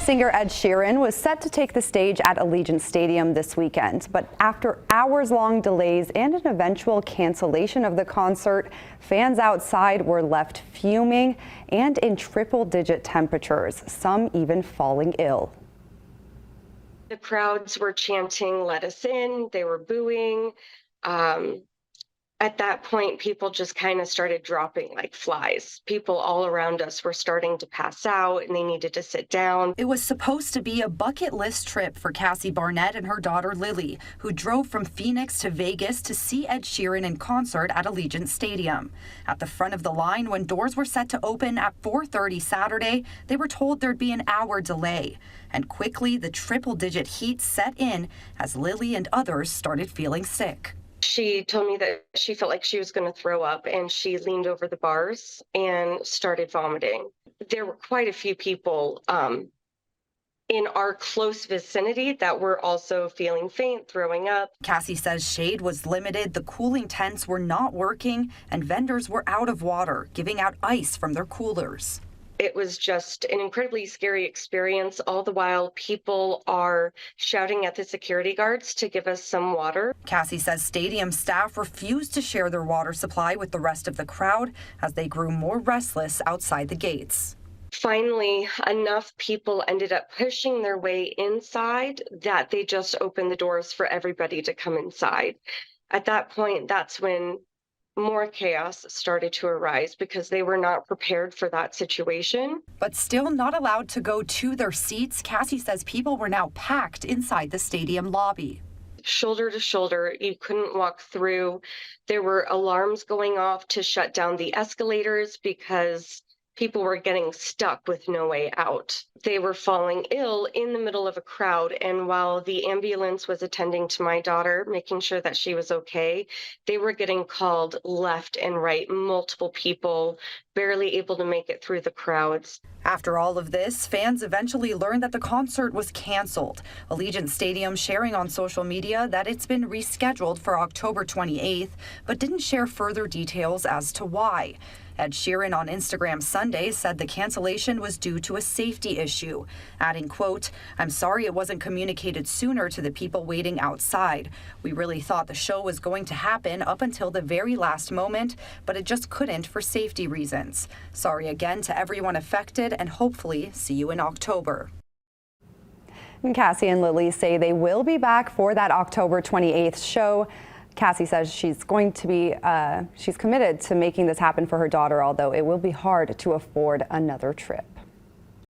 Singer Ed Sheeran was set to take the stage at Allegiant Stadium this weekend, but after hours-long delays and an eventual cancellation of the concert, fans outside were left fuming and in triple-digit temperatures, some even falling ill. The crowds were chanting, "Let us in." They were booing. At that point, people just kind of started dropping like flies. People all around us were starting to pass out and they needed to sit down. It was supposed to be a bucket list trip for Cassie Barnett and her daughter Lily, who drove from Phoenix to Vegas to see Ed Sheeran in concert at Allegiant Stadium. At the front of the line, when doors were set to open at 4:30 Saturday, they were told there'd be an hour delay. And quickly, the triple-digit heat set in as Lily and others started feeling sick. She told me that she felt like she was going to throw up, and she leaned over the bars and started vomiting. There were quite a few people in our close vicinity that were also feeling faint, throwing up. Cassie says shade was limited, the cooling tents were not working, and vendors were out of water, giving out ice from their coolers. It was just an incredibly scary experience. All the while, people are shouting at the security guards to give us some water. Cassie says stadium staff refused to share their water supply with the rest of the crowd as they grew more restless outside the gates. Finally, enough people ended up pushing their way inside that they just opened the doors for everybody to come inside. At that point, that's when more chaos started to arise because they were not prepared for that situation. But still not allowed to go to their seats, Cassie says people were now packed inside the stadium lobby. Shoulder to shoulder, you couldn't walk through. There were alarms going off to shut down the escalators because people were getting stuck with no way out. They were falling ill in the middle of a crowd, and while the ambulance was attending to my daughter, making sure that she was okay, they were getting called left and right, multiple people barely able to make it through the crowds. After all of this, fans eventually learned that the concert was canceled. Allegiant Stadium sharing on social media that it's been rescheduled for October 28th, but didn't share further details as to why. Ed Sheeran on Instagram Sunday said the cancellation was due to a safety issue, adding, quote, "I'm sorry it wasn't communicated sooner to the people waiting outside. We really thought the show was going to happen up until the very last moment, but it just couldn't for safety reasons. Sorry again to everyone affected, and hopefully see you in October." And Cassie and Lily say they will be back for that October 28th show. Cassie says she's committed to making this happen for her daughter, although it will be hard to afford another trip.